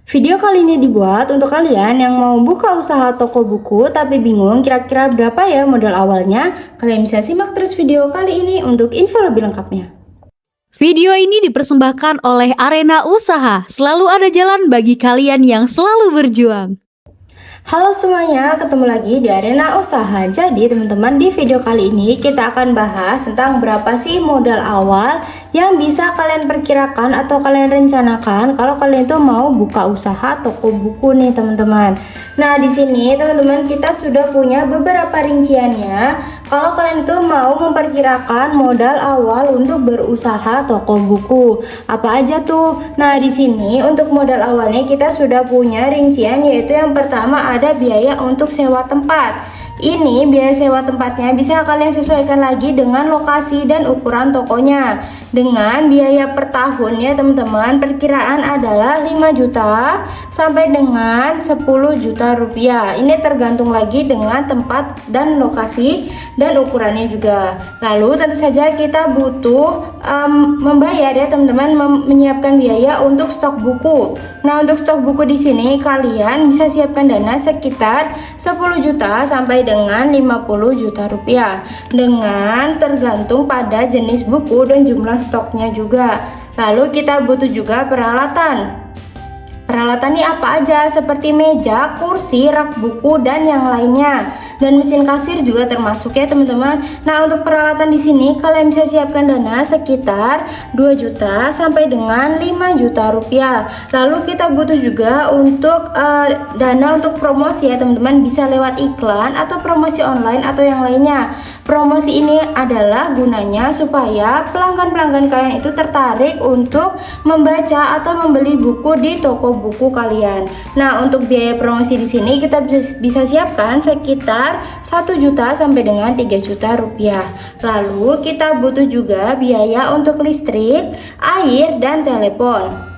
Video kali ini dibuat untuk kalian yang mau buka usaha toko buku tapi bingung kira-kira berapa ya modal awalnya. Kalian bisa simak terus video kali ini untuk info lebih lengkapnya. Video ini dipersembahkan oleh Arena Usaha. Selalu ada jalan bagi kalian yang selalu berjuang. Halo semuanya, ketemu lagi di Arena Usaha. Jadi teman-teman, di video kali ini kita akan bahas tentang berapa sih modal awal yang bisa kalian perkirakan atau kalian rencanakan kalau kalian itu mau buka usaha toko buku nih teman-teman. Nah, di sini teman-teman kita sudah punya beberapa rinciannya. Kalau kalian itu mau memperkirakan modal awal untuk berusaha toko buku, apa aja tuh? Nah, di sini untuk modal awalnya kita sudah punya rincian, yaitu yang pertama ada biaya untuk sewa tempat. Ini biaya sewa tempatnya bisa kalian sesuaikan lagi dengan lokasi dan ukuran tokonya. Dengan biaya per tahun ya teman-teman, perkiraan adalah 5 juta sampai dengan 10 juta rupiah. Ini tergantung lagi dengan tempat dan lokasi dan ukurannya juga. Lalu tentu saja kita butuh membayar ya teman-teman, menyiapkan biaya untuk stok buku. Nah, untuk stok buku di sini kalian bisa siapkan dana sekitar 10 juta sampai dengan 50 juta rupiah, dengan tergantung pada jenis buku dan jumlah stoknya juga. Lalu kita butuh juga peralatan. Peralatannya apa aja, seperti meja, kursi, rak buku dan yang lainnya. Dan mesin kasir juga termasuk ya teman-teman. Nah, untuk peralatan di sini kalian bisa siapkan dana sekitar 2 juta sampai dengan 5 juta rupiah. Lalu kita butuh juga untuk dana untuk promosi ya teman-teman, bisa lewat iklan atau promosi online atau yang lainnya. Promosi ini adalah gunanya supaya pelanggan-pelanggan kalian itu tertarik untuk membaca atau membeli buku di toko buku kalian. Nah, untuk biaya promosi di sini kita bisa siapkan sekitar 1 juta sampai dengan 3 juta rupiah. Lalu kita butuh juga biaya untuk listrik, air, dan telepon.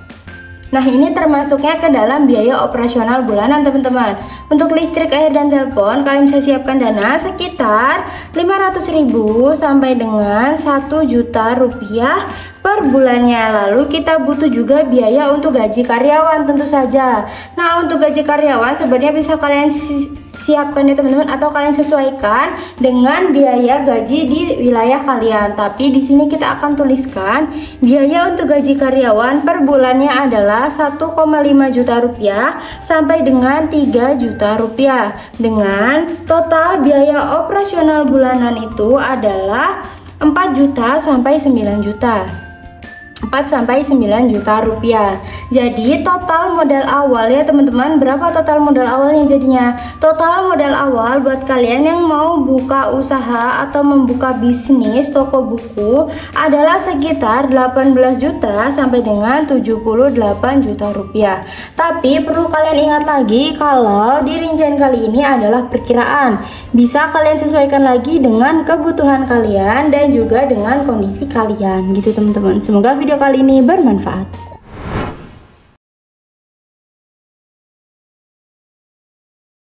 Nah, ini termasuknya ke dalam biaya operasional bulanan teman-teman. Untuk listrik, air, dan telepon kalian bisa siapkan dana sekitar 500.000 sampai dengan 1 juta rupiah per bulannya. Lalu kita butuh juga biaya untuk gaji karyawan tentu saja. Nah, untuk gaji karyawan sebenarnya bisa kalian siapkan ya teman-teman, atau kalian sesuaikan dengan biaya gaji di wilayah kalian. Tapi di sini kita akan tuliskan biaya untuk gaji karyawan per bulannya adalah 1,5 juta rupiah sampai dengan 3 juta rupiah. Dengan total biaya operasional bulanan itu adalah 4 juta sampai 9 juta. 4 sampai 9 juta rupiah. Jadi total modal awal ya teman-teman, berapa total modal awalnya jadinya? Total modal awal buat kalian yang mau buka usaha atau membuka bisnis toko buku adalah sekitar 18 juta sampai dengan 78 juta rupiah. Tapi perlu kalian ingat lagi kalau di rincian kali ini adalah perkiraan. Bisa kalian sesuaikan lagi dengan kebutuhan kalian dan juga dengan kondisi kalian gitu teman-teman. Semoga video kali ini bermanfaat.